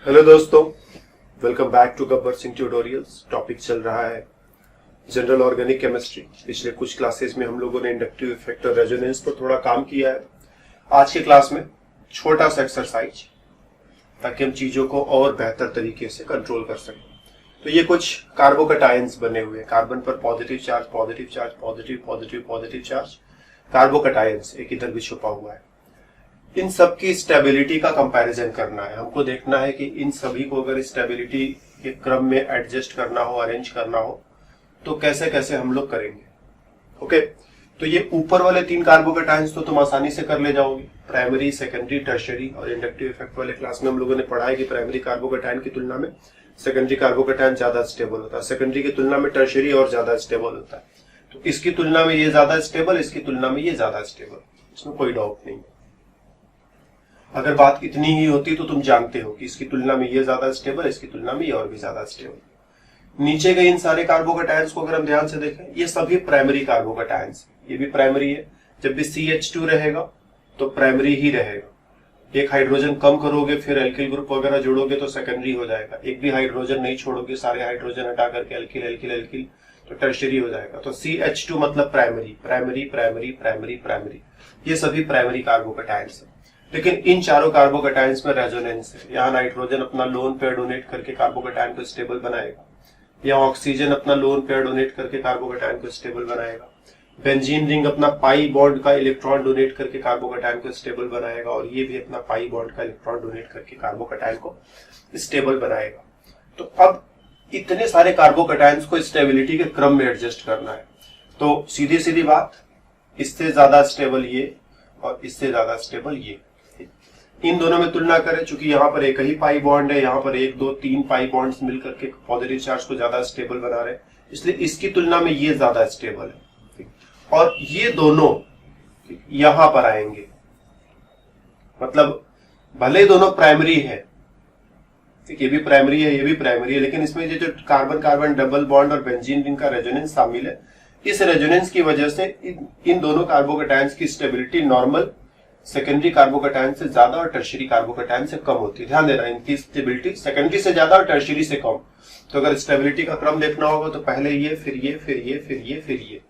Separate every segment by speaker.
Speaker 1: Hello दोस्तों, welcome back to Gabbar Singh tutorials. Topic चल रहा है जनरल ऑर्गेनिक केमिस्ट्री। पिछले कुछ क्लासेस में हम लोगों ने इंडक्टिव इफेक्ट और रेजोनेंस पर थोड़ा काम किया है। आज के क्लास में छोटा सा एक्सरसाइज, ताकि हम चीजों को और बेहतर तरीके से कंट्रोल कर सकें। तो ये कुछ कार्बोकटायंस बने हुए हैं। कार्बन पर positive charge, positive charge, positive positive positive charge, carbocations एक इधर भी छुपा हुआ है। इन सब की स्टेबिलिटी का कंपैरिजन करना है। हमको देखना है कि इन सभी को अगर स्टेबिलिटी के क्रम में एडजस्ट करना हो, अरेंज करना हो, तो कैसे कैसे हम लोग करेंगे। ओके, तो ये ऊपर वाले 3 कार्बोकटायंस तो तुम आसानी से कर ले जाओगे। Primary, secondary, tertiary. और इंडक्टिव इफेक्ट वाले क्लास में हम लोगों ने पढ़ा है कि प्राइमरी कार्बोकटायन की तुलना में सेकेंडरी कार्बोकटायन ज्यादा स्टेबल होता है, सेकेंडरी की तुलना में टर्शियरी और ज्यादा स्टेबल होता है। तो इसकी तुलना में ये ज्यादा स्टेबल, इसकी तुलना में ये ज्यादा स्टेबल, इसमें कोई डाउट नहीं। अगर बात इतनी ही होती तो तुम जानते हो कि इसकी तुलना में ये ज्यादा स्टेबल, इसकी तुलना में ये और भी ज्यादा स्टेबल। नीचे के इन सारे कार्बोकटायंस को अगर हम ध्यान से देखें, ये सभी प्राइमरी कार्बोकटायंस। ये भी प्राइमरी है। जब भी CH2 रहेगा तो प्राइमरी ही रहेगा। एक हाइड्रोजन कम करोगे, फिर एल्किल ग्रुप वगैरह जोड़ोगे तो सेकेंडरी हो जाएगा। एक भी हाइड्रोजन नहीं छोड़ोगे, सारे हाइड्रोजन हटा करके एल्किल एल्किल एल्किल, तो टर्शियरी हो जाएगा। तो CH2 मतलब primary primary primary primary primary, ये सभी प्राइमरी कार्बोकटायंस है। लेकिन इन चारों कार्बोकटायंस में रेजोनेंस है। यहाँ नाइट्रोजन अपना लोन पेयर डोनेट करके कार्बोकटायन को स्टेबल बनाएगा, या ऑक्सीजन अपना लोन पेयर डोनेट करके कार्बोकटायन को स्टेबल बनाएगा। बेंजीन रिंग अपना पाई बॉन्ड का इलेक्ट्रॉन डोनेट करके कार्बोकटायन को स्टेबल बनाएगा, और ये भी अपना पाई बॉन्ड का इलेक्ट्रॉन डोनेट करके कार्बोकटायन को स्टेबल बनाएगा। तो अब इतने सारे कार्बोकटायंस को स्टेबिलिटी के क्रम में एडजस्ट करना है। तो सीधी सीधी बात, इससे ज्यादा स्टेबल ये और इससे ज्यादा स्टेबल ये। इन दोनों में तुलना करें, चूंकि यहाँ पर एक ही पाई बॉन्ड है, यहाँ पर 1 2 3 पाई बॉन्ड्स मिलकर के पॉजिटिव चार्ज को ज्यादा स्टेबल बना रहे हैं, इसलिए इसकी तुलना में ये ज्यादा स्टेबल है। और ये दोनों यहां पर आएंगे, मतलब भले दोनों प्राइमरी है, ये भी प्राइमरी है, ये भी प्राइमरी है, लेकिन इसमें ये जो कार्बन कार्बन डबल बॉन्ड और बेंजीन रिंग का रेजोनेंस शामिल है, इस रेजोनेंस की वजह से इन दोनों कार्बोकटायंस की स्टेबिलिटी नॉर्मल सेकेंडरी कार्बोकटायन से ज्यादा और टर्शियरी कार्बोकटायन से कम होती है। ध्यान देना, इनकी स्टेबिलिटी सेकेंडरी से ज्यादा और टर्शियरी से कम। तो अगर स्टेबिलिटी का क्रम देखना होगा तो पहले ये, फिर ये, फिर ये, फिर ये, फिर ये,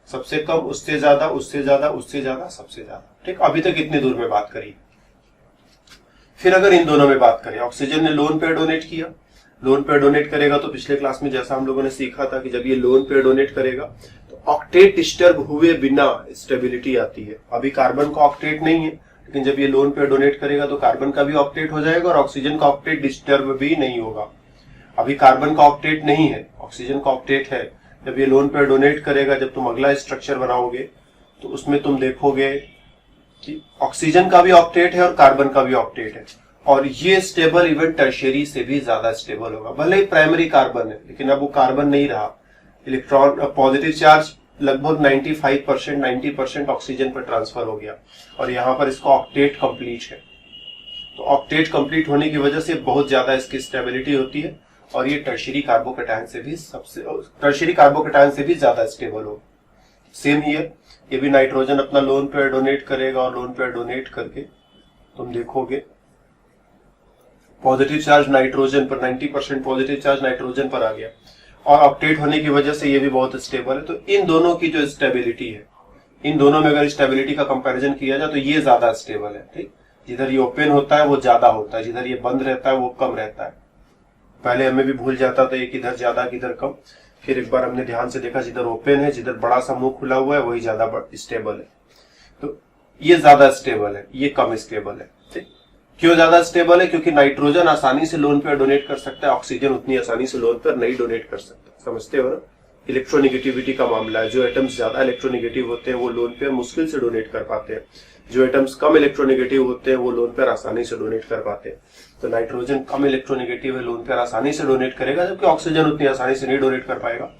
Speaker 1: सबसे कम, उससे ज्यादा, उससे ज्यादा, उससे ज्यादा, सबसे ज्यादा। ठीक, अभी तक इतनी दूर में बात करी। फिर अगर इन दोनों में बात करें, ऑक्सीजन ने लोन पेयर डोनेट किया, लोन पेयर डोनेट करेगा तो पिछले क्लास में जैसा हम लोगों ने सीखा था कि जब ये लोन पेयर डोनेट करेगा तो ऑक्टेट डिस्टर्ब हुए बिना स्टेबिलिटी आती है। अभी कार्बन का ऑक्टेट नहीं है, लेकिन जब ये लोन पेयर डोनेट करेगा तो कार्बन का भी ऑक्टेट हो जाएगा और ऑक्सीजन का ऑक्टेट डिस्टर्ब भी नहीं होगा। अभी कार्बन का ऑक्टेट नहीं है, ऑक्सीजन का ऑक्टेट है। जब ये लोन पेयर डोनेट करेगा, जब तुम अगला स्ट्रक्चर बनाओगे तो उसमें तुम देखोगे कि ऑक्सीजन का भी ऑक्टेट है और कार्बन का भी ऑक्टेट है, और ये स्टेबल इवन टर्शियरी से भी ज्यादा स्टेबल होगा। भले ही प्राइमरी कार्बन है, लेकिन अब वो कार्बन नहीं रहा। इलेक्ट्रॉन पॉजिटिव चार्ज लगभग 95% 90% ऑक्सीजन पर ट्रांसफर हो गया, और यहाँ पर इसका ऑक्टेट कंप्लीट है। तो ऑक्टेट कंप्लीट होने की वजह से बहुत ज्यादा इसकी स्टेबिलिटी होती है, और ये टर्शियरी कार्बोकटायन से भी ज्यादा स्टेबल हो। सेम हियर, ये भी नाइट्रोजन अपना लोन पेयर डोनेट करेगा, और लोन पेयर डोनेट करके तुम देखोगे पॉजिटिव चार्ज नाइट्रोजन पर, 90% पॉजिटिव चार्ज नाइट्रोजन पर आ गया, और ऑक्टेट होने की वजह से ये भी बहुत स्टेबल है। तो इन दोनों की जो स्टेबिलिटी है, इन दोनों में अगर स्टेबिलिटी का कंपैरिजन किया जाए तो ये ज्यादा स्टेबल है। ठीक, जिधर ये ओपन होता है वो ज्यादा होता है, जिधर ये बंद रहता है वो कम रहता है। पहले हमें भी भूल जाता था एक इधर ज्यादा किधर कम, फिर एक बार हमने ध्यान से देखा जिधर ओपन है, जिधर बड़ा सा मुंह खुला हुआ है, वही ज्यादा स्टेबल है। तो ये ज्यादा स्टेबल है, ये कम स्टेबल है। ठीक, क्यों ज्यादा स्टेबल है? क्योंकि नाइट्रोजन आसानी से लोन पेयर डोनेट कर सकता है, ऑक्सीजन उतनी आसानी से लोन पेयर नहीं डोनेट कर सकता। समझते हो ना? इलेक्ट्रोनिगेटिविटी का मामला है। जो एटम्स ज्यादा इलेक्ट्रोनिगेटिव होते हैं वो लोन पेयर मुश्किल से डोनेट कर पाते हैं, जो एटम्स कम इलेक्ट्रोनिगेटिव होते हैं वो लोन पेयर आसानी से डोनेट कर पाते हैं। तो नाइट्रोजन कम इलेक्ट्रोनिगेटिव है, लोन पेयर आसानी से डोनेट करेगा, जबकि ऑक्सीजन उतनी आसानी से नहीं डोनेट कर पाएगा।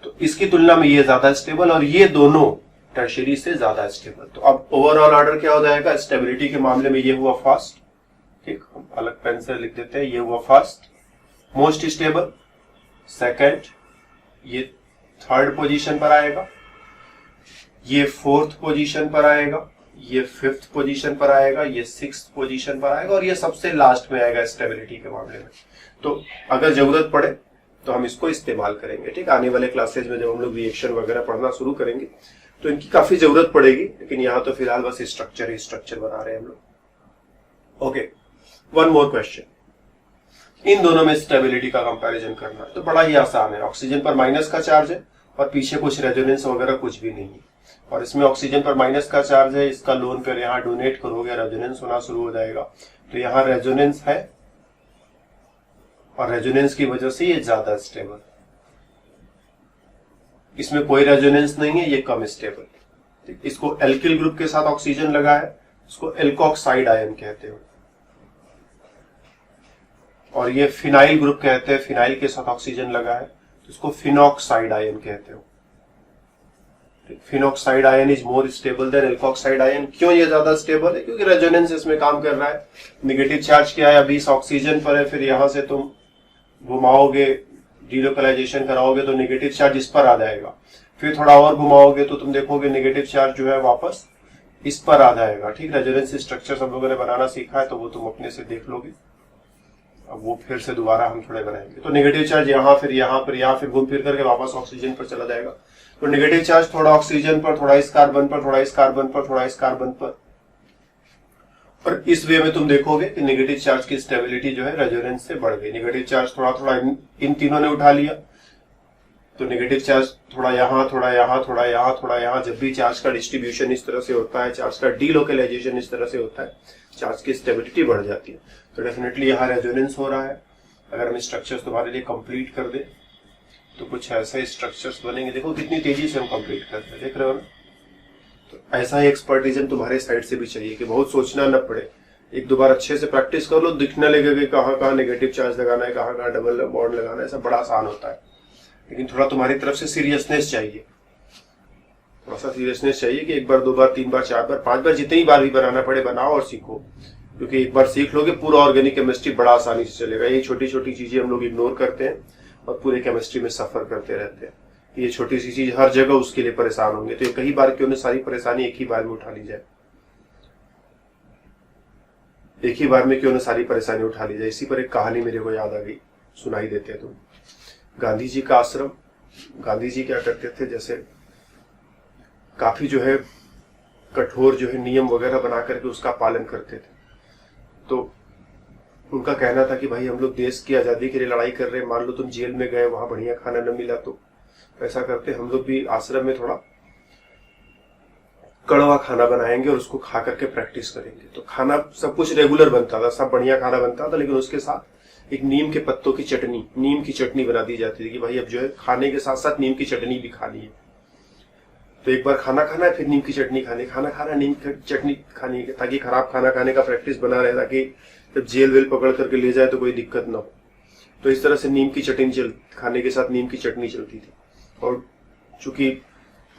Speaker 1: तो इसकी तुलना में ये ज्यादा स्टेबल, और ये दोनों टर्शियरी से ज्यादा स्टेबल। तो अब ओवरऑल ऑर्डर क्या हो जाएगा? स्टेबिलिटी के मामले में ये हुआ फर्स्ट, ठीक, हम अलग पेन से लिख देते हैं, ये हुआ फर्स्ट मोस्ट स्टेबल, सेकंड ये थर्ड पोजीशन पर आएगा, ये फोर्थ पोजीशन पर आएगा, ये 5th पोजीशन पर आएगा, ये 6th पोजीशन पर आएगा और ये सबसे लास्ट में आएगा स्टेबिलिटी के मामले में। तो अगर जरूरत पड़े तो हम इसको इस्तेमाल करेंगे। ठीक, आने वाले क्लासेज में जब हम लोग रिएक्शन वगैरह पढ़ना शुरू करेंगे तो इनकी काफी जरूरत पड़ेगी, लेकिन यहाँ तो फिलहाल बस स्ट्रक्चर ही स्ट्रक्चर बना रहे हैं हम लोग। Okay, one more question. इन दोनों में स्टेबिलिटी का कंपैरिजन करना है तो बड़ा ही आसान है। ऑक्सीजन पर माइनस का चार्ज है और पीछे कुछ रेजोनेंस वगैरह कुछ भी नहीं है, और इसमें ऑक्सीजन पर माइनस का चार्ज है। इसका लोन पेयर यहाँ डोनेट करोगे, रेजोनेंस होना शुरू हो जाएगा। तो यहाँ रेजोनेंस है और रेजोनेंस की वजह से ये ज्यादा स्टेबल। इसमें कोई रेजोनेंस नहीं है, ये कम स्टेबल। इसको एल्किल ग्रुप के साथ ऑक्सीजन लगा है, इसको एल्कोक्साइड आयन कहते हो। और ये फिनाइल ग्रुप कहते हैं, फिनाइल के साथ ऑक्सीजन लगा है तो इसको फिनॉक्साइड आयन कहते हो। Phenoxide ion is more stable then alkoxide ion. क्यों ये ज्यादा स्टेबल है? क्योंकि रेजोनेंस इसमें काम कर रहा है। नेगेटिव चार्ज क्या है? अभी इस ऑक्सीजन पर है, फिर यहां से तुम घुमाओगे, डीलोकलाइजेशन कराओगे तो नेगेटिव चार्ज इस पर आ जाएगा। फिर थोड़ा और घुमाओगे तो तुम देखोगे नेगेटिव चार्ज जो है वापस इस पर आ जाएगा। ठीक, रेजोनेंस स्ट्रक्चर सब लोगों ने बनाना सीखा है तो वो तुम अपने से देख लोगे। अब वो फिर से दोबारा हम थोड़े बनाएंगे। तो नेगेटिव चार्ज यहाँ फिर यहाँ फिर यहाँ फिर घूम फिर करके वापस ऑक्सीजन पर चला जाएगा। तो नेगेटिव चार्ज थोड़ा ऑक्सीजन पर, थोड़ा इस कार्बन पर, थोड़ा इस कार्बन पर, थोड़ा इस कार्बन पर। और इस वे में तुम देखोगे कि नेगेटिव चार्ज की स्टेबिलिटी जो है रेजोनेंस से बढ़ गई। नेगेटिव चार्ज थोड़ा थोड़ा इन तीनों ने उठा लिया तो नेगेटिव चार्ज थोड़ा यहाँ, थोड़ा यहाँ, थोड़ा यहाँ, थोड़ा यहाँ। जब भी चार्ज का डिस्ट्रीब्यूशन इस तरह से होता है, चार्ज का डीलोकलाइजेशन इस तरह से होता है, चार्ज की स्टेबिलिटी बढ़ जाती है। तो डेफिनेटली यहाँ रेजोनेंस हो रहा है। अगर हम स्ट्रक्चर्स तुम्हारे लिए कंप्लीट कर दें तो कुछ ऐसे स्ट्रक्चर्स बनेंगे। देखो कितनी तेजी से हम कंप्लीट करते हैं, देख रहे हो ना। तो ऐसा ही एक्सपर्टिज्म तुम्हारे साइड से भी चाहिए कि बहुत सोचना न पड़े। एक दो बार अच्छे से प्रैक्टिस कर लो, दिखने लगेगा कि कहाँ कहाँ नेगेटिव चार्ज लगाना है, कहाँ कहाँ डबल बॉन्ड लगाना है। सब बड़ा आसान होता है, लेकिन थोड़ा तुम्हारी तरफ से सीरियसनेस चाहिए। थोड़ा सा सीरियसनेस चाहिए कि एक बार, दो बार, तीन बार, चार बार, पांच बार, जितनी बार भी बनाना पड़े बनाओ और सीखो। क्योंकि एक बार सीख लोगे पूरा ऑर्गेनिक केमिस्ट्री बड़ा आसानी से चलेगा। ये छोटी छोटी चीजें हम लोग इग्नोर करते हैं और पूरे केमिस्ट्री में सफर करते रहते हैं। ये छोटी सी चीज हर जगह उसके लिए परेशान होंगे, तो ये कई बार क्यों ना सारी परेशानी एक ही बार में उठा ली जाए। एक ही बार में क्यों ना सारी परेशानी उठा ली जाए। इसी पर एक कहानी मेरे को याद आ गई, सुनाई देते हैं तुम। गांधी जी का आश्रम। गांधी जी क्या करते थे, जैसे काफी जो है कठोर जो है नियम वगैरह बना करके उसका पालन करते थे। तो उनका कहना था कि भाई हम लोग देश की आजादी के लिए लड़ाई कर रहे हैं, मान लो तुम जेल में गए, वहां बढ़िया खाना न मिला, तो ऐसा करते हम लोग भी आश्रम में थोड़ा कड़वा खाना बनाएंगे और उसको खा करके प्रैक्टिस करेंगे। तो खाना सब कुछ रेगुलर बनता था, सब बढ़िया खाना बनता था, लेकिन उसके साथ एक नीम के पत्तों की चटनी, नीम की चटनी बना दी जाती थी कि भाई अब जो है खाने के साथ साथ नीम की चटनी भी खानी है। तो एक बार खाना खाना है, फिर नीम की चटनी खानी, खाना खाना, नीम की चटनी खानी, ताकि खराब खाना खाने का प्रैक्टिस बना रहे, ताकि जब जेल वेल पकड़ करके ले जाए तो कोई दिक्कत ना हो। तो इस तरह से नीम की चटनी खाने के साथ नीम की चटनी चलती थी। और चूंकि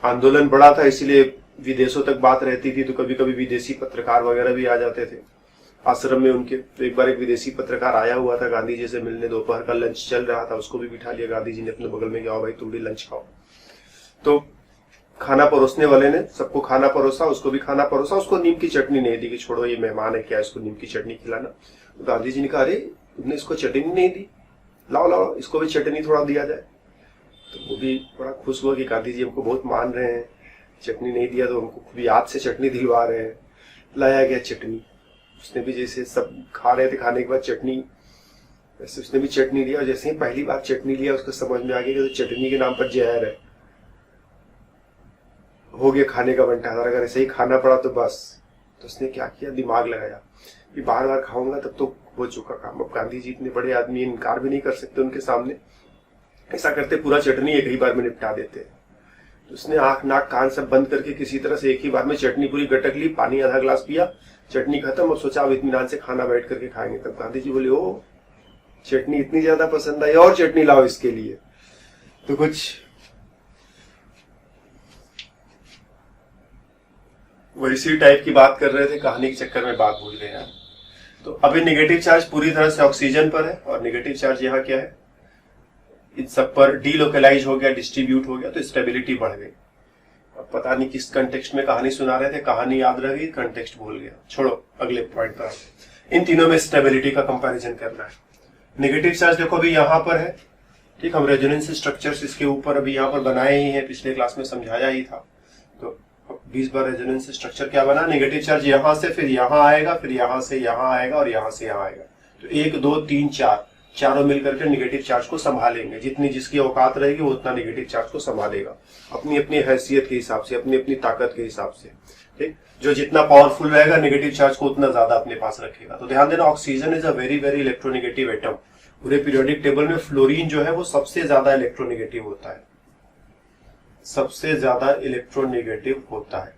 Speaker 1: आंदोलन बड़ा था इसलिए विदेशों तक बात रहती थी, तो कभी कभी विदेशी पत्रकार वगैरह भी आ जाते थे आश्रम में उनके। तो एक बार एक विदेशी पत्रकार आया हुआ था गांधी जी से मिलने, दोपहर का लंच चल रहा था, उसको भी बिठा लिया गांधी जी ने अपने बगल में, जाओ भाई तुम भी लंच खाओ। तो खाना परोसने वाले ने सबको खाना परोसा, उसको भी खाना परोसा, उसको नीम की चटनी नहीं दी कि छोड़ो ये मेहमान है क्या, इसको नीम की चटनी खिलाना। तो गांधी जी ने कहा, अरे तुमने इसको चटनी नहीं दी, लाओ लाओ इसको भी चटनी थोड़ा दिया जाए। तो वो भी बड़ा खुश हुआ कि गांधी जी हमको बहुत मान रहे हैं, चटनी नहीं दिया तो हमको खुद याद से चटनी दिलवा रहे हैं। लाया गया चटनी, उसने भी जैसे सब खा रहे थे, खाने के बाद चटनी, वैसे उसने भी चटनी लिया। और जैसे ही पहली बार चटनी लिया उसको समझ में आ गया कि तो चटनी के नाम पर जहर है। हो गया खाने का बंटारा, अगर ऐसे ही खाना पड़ा तो बस। तो उसने क्या किया, दिमाग लगाया कि बार बार खाऊंगा तब तो हो चुका काम। अब गांधी जी इतने बड़े आदमी, इनकार भी नहीं कर सकते उनके सामने। ऐसा करते पूरा चटनी एक ही बार में निपटा देते। तो उसने आंख नाक कान सब बंद करके किसी तरह से एक ही बार में चटनी पूरी गटक ली, पानी आधा गिलास पिया, चटनी खत्म, और सोचा अब इत्मीनान से खाना बैठ करके खाएंगे। तब गांधी जी बोले, ओ चटनी इतनी ज्यादा पसंद आई, और चटनी लाओ इसके लिए। तो कुछ वैसी टाइप की बात कर रहे थे, कहानी के चक्कर में बात भूल गए यार। तो अभी नेगेटिव चार्ज पूरी तरह से ऑक्सीजन पर है और नेगेटिव चार्ज यहाँ क्या है, इन सब पर डीलोकलाइज हो गया, डिस्ट्रीब्यूट हो गया, तो स्टेबिलिटी बढ़ गई। अब पता नहीं किस कंटेक्स्ट में कहानी सुना रहे थे, कहानी याद रह गई, कंटेक्स्ट भूल गया, छोड़ो अगले पॉइंट पर। इन तीनों में स्टेबिलिटी का कंपैरिजन करना है। नेगेटिव चार्ज देखो अभी यहाँ पर है, ठीक, हम रेजोनेंस स्ट्रक्चर्स इसके ऊपर अभी यहाँ पर बनाए ही हैं, पिछले क्लास में समझाया ही था। तो 20 बार रेजोनेंस स्ट्रक्चर क्या बना, नेगेटिव चार्ज यहाँ से फिर यहाँ आएगा, फिर यहाँ से यहाँ आएगा और यहाँ से यहाँ आएगा। तो 1 2 3 4 चारों मिलकर के नेगेटिव चार्ज को संभालेंगे। जितनी जिसकी औकात रहेगी वो उतना नेगेटिव चार्ज को संभालेगा, अपनी अपनी हैसियत के हिसाब से, अपनी अपनी ताकत के हिसाब से, ठीक। जो जितना पावरफुल रहेगा नेगेटिव चार्ज को उतना ज्यादा अपने पास रखेगा। तो ध्यान देना, oxygen is a very very electronegative atom. पूरे पीरियोडिक टेबल में फ्लोरीन जो है वो सबसे ज्यादा इलेक्ट्रोनेगेटिव होता है, सबसे ज्यादा इलेक्ट्रोनेगेटिव होता है।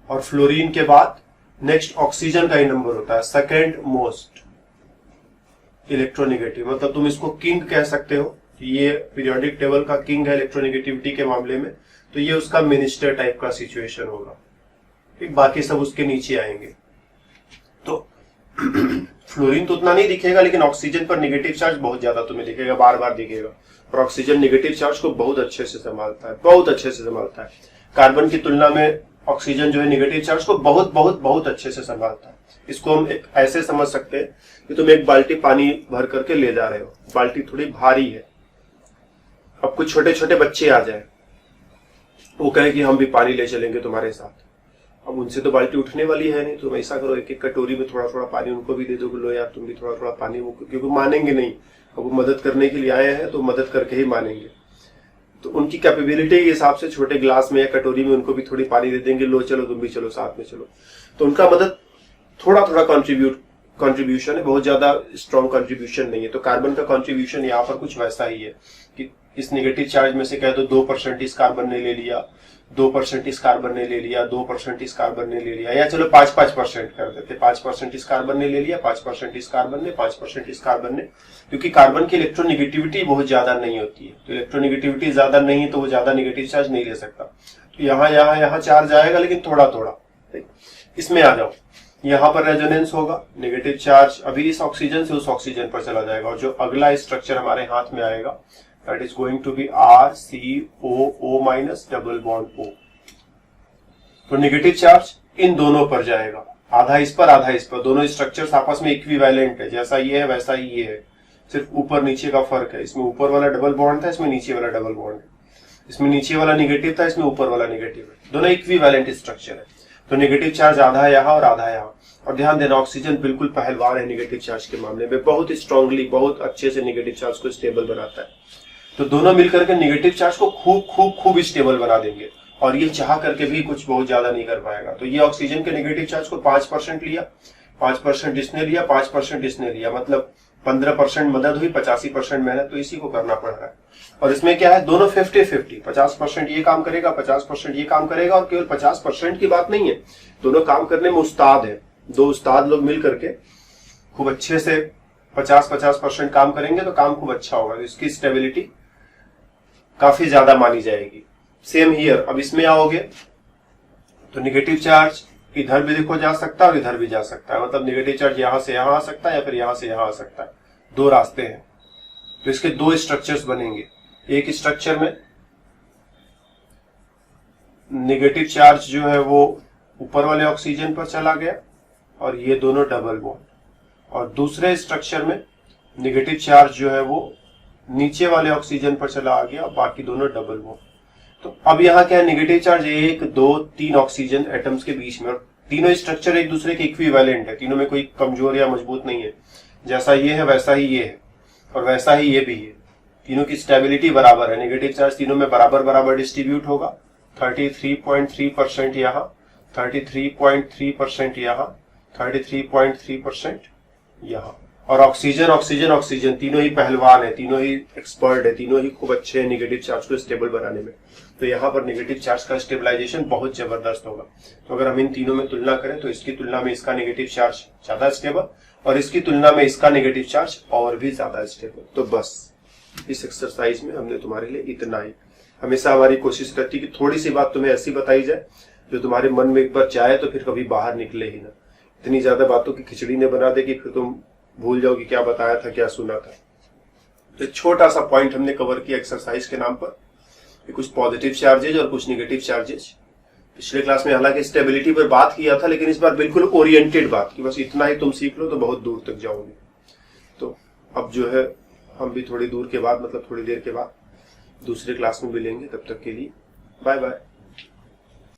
Speaker 1: और फ्लोरीन के बाद नेक्स्ट ऑक्सीजन का ही नंबर होता है, सेकेंड मोस्ट इलेक्ट्रोनेगेटिव। मतलब तुम इसको किंग कह सकते हो, ये पीरियोडिक टेबल का किंग है इलेक्ट्रोनेगेटिविटी के मामले में। तो ये उसका मिनिस्टर टाइप का सिचुएशन होगा, ठीक, बाकी सब उसके नीचे आएंगे। तो फ्लोरीन तो उतना नहीं दिखेगा, लेकिन ऑक्सीजन पर नेगेटिव चार्ज बहुत ज्यादा तुम्हें दिखेगा, बार बार दिखेगा। और ऑक्सीजन नेगेटिव चार्ज को बहुत अच्छे से संभालता है, बहुत अच्छे से संभालता है। कार्बन की तुलना में ऑक्सीजन जो है नेगेटिव चार्ज को बहुत बहुत बहुत अच्छे से संभालता है। इसको हम एक ऐसे समझ सकते हैं कि तुम एक बाल्टी पानी भर करके ले जा रहे हो, बाल्टी थोड़ी भारी है। अब कुछ छोटे छोटे बच्चे आ जाए, वो कहे कि हम भी पानी ले चलेंगे तुम्हारे साथ। अब उनसे तो बाल्टी उठने वाली है नहीं, तुम ऐसा करो, एक एक कटोरी में थोड़ा थोड़ा पानी उनको भी दे दो, लो यार तुम भी थोड़ा थोड़ा पानी, वो क्योंकि मानेंगे नहीं। अब वो मदद करने के लिए आए हैं तो मदद करके ही मानेंगे। तो उनकी कैपेबिलिटी के हिसाब से छोटे ग्लास में या कटोरी में उनको भी थोड़ी पानी दे देंगे, लो चलो तुम भी चलो, साथ में चलो। तो उनका मदद थोड़ा थोड़ा कंट्रीब्यूशन है, बहुत ज्यादा स्ट्रॉन्ग कंट्रीब्यूशन नहीं है। तो कार्बन का कंट्रीब्यूशन यहाँ पर कुछ वैसा ही है कि इस नेगेटिव चार्ज में से कह दो 2% इस कार्बन ने ले लिया, 2% इस कार्बन ने ले लिया, 2% इस कार्बन ने ले लिया, या चलो 5% कर देते, 5% इस कार्बन ने ले लिया, 5% इस कार्बन ने, 5% इस कार्बन ने। क्योंकि कार्बन की इलेक्ट्रोनेगेटिविटी बहुत ज्यादा नहीं होती है, तो इलेक्ट्रोनेगेटिविटी ज्यादा नहीं है तो वो ज्यादा नेगेटिव चार्ज नहीं ले सकता। तो यहाँ चार्ज आएगा, लेकिन थोड़ा थोड़ा। इसमें आ जाओ, यहाँ पर रेजोनेंस होगा, नेगेटिव चार्ज अभी इस ऑक्सीजन से उस ऑक्सीजन पर चला जाएगा, और जो अगला स्ट्रक्चर हमारे हाथ में आएगा that is going to be RCOO minus double bond O। तो नेगेटिव चार्ज इन दोनों पर जाएगा, आधा इस पर आधा इस पर। दोनों स्ट्रक्चर्स आपस में इक्विवेलेंट है, जैसा ये है वैसा ही ये है, सिर्फ ऊपर नीचे का फर्क है। इसमें ऊपर वाला डबल बॉन्ड था, इसमें नीचे वाला डबल बॉन्ड है। इसमें नीचे वाला नेगेटिव था, इसमें ऊपर वाला नेगेटिव है। दोनों इक्विवेलेंट स्ट्रक्चर है। तो नेगेटिव चार्ज आधा यहाँ और आधा यहाँ। और ध्यान देना, ऑक्सीजन बिल्कुल पहलवान है नेगेटिव चार्ज के मामले में, बहुत स्ट्रांगली, बहुत अच्छे से नेगेटिव चार्ज को स्टेबल बनाता है। तो दोनों मिलकर के नेगेटिव चार्ज को खूब खूब खूब स्टेबल बना देंगे, और ये चाह करके भी कुछ बहुत ज्यादा नहीं कर पाएगा। तो ये ऑक्सीजन के नेगेटिव चार्ज को 5% लिया, 5% इसने लिया, 5% इसने लिया, मतलब 15% मदद हुई, 85% मेहनत तो इसी को करना पड़ रहा है। और इसमें क्या है, दोनों 50-50, 50% ये काम करेगा, 50% ये काम करेगा। और केवल 50% की बात नहीं है, दोनों काम करने में उस्ताद है। दो उस्ताद लोग मिल करके खूब अच्छे से 50-50% काम करेंगे तो काम खूब अच्छा होगा। तो इसकी स्टेबिलिटी काफी ज्यादा मानी जाएगी। सेम हियर, अब इसमें आओगे तो नेगेटिव चार्ज इधर भी देखो जा सकता है और इधर भी जा सकता है, मतलब नेगेटिव चार्ज यहां से यहां आ सकता है या फिर यहां से यहां आ सकता है। दो रास्ते हैं, तो इसके दो स्ट्रक्चर्स बनेंगे। एक स्ट्रक्चर में नेगेटिव चार्ज जो है वो ऊपर वाले ऑक्सीजन पर चला गया और ये दोनों डबल बॉन्ड, और दूसरे स्ट्रक्चर में नेगेटिव चार्ज जो है वो नीचे वाले ऑक्सीजन पर चला आ गया, बाकी दोनों डबल बॉन्ड। तो अब यहाँ क्या है, नेगेटिव चार्ज 1 2 3 ऑक्सीजन एटम्स के बीच में, और तीनों स्ट्रक्चर एक दूसरे के इक्विवेलेंट है, तीनों में कोई कमजोर या मजबूत नहीं है। जैसा ये है वैसा ही ये है, और वैसा ही ये भी है। तीनों की स्टेबिलिटी बराबर है, नेगेटिव चार्ज तीनों में बराबर बराबर डिस्ट्रीब्यूट होगा। 33.3% यहाँ, 33.3% यहाँ, 33.3% यहाँ। और ऑक्सीजन ऑक्सीजन ऑक्सीजन तीनों ही पहलवान है, तीनों ही एक्सपर्ट है, तीनों ही खूब अच्छे हैं नेगेटिव चार्ज को स्टेबल बनाने में। तो यहाँ पर नेगेटिव चार्ज का स्टेबलाइजेशन बहुत जबरदस्त होगा। तो अगर हम इन तीनों में तुलना करें तो इसकी तुलना में इसका नेगेटिव चार्ज ज्यादा स्टेबल, और इसकी तुलना में इसका नेगेटिव चार्ज और भी ज्यादा स्टेबल। तो बस इस एक्सरसाइज में हमने तुम्हारे लिए इतना ही। हमेशा हमारी कोशिश रहती है कि थोड़ी सी बात तुम्हें ऐसी बताई जाए जो तुम्हारे मन में एक बार जाए तो फिर कभी बाहर निकले ही ना। इतनी ज्यादा बातों की खिचड़ी ने बना दे कि फिर तुम भूल जाओ कि क्या बताया था, क्या सुना था। तो छोटा सा पॉइंट हमने कवर किया एक्सरसाइज के नाम पर, कुछ पॉजिटिव चार्जेज और कुछ नेगेटिव चार्जेज। पिछले क्लास में हालांकि स्टेबिलिटी पर बात किया था, लेकिन इस बार बिल्कुल ओरिएंटेड बात की, बस इतना ही तुम सीख लो तो बहुत दूर तक जाओगे। तो अब जो है हम भी थोड़ी दूर के बाद, मतलब थोड़ी देर के बाद दूसरे क्लास में मिलेंगे। तब तक के लिए बाय बाय।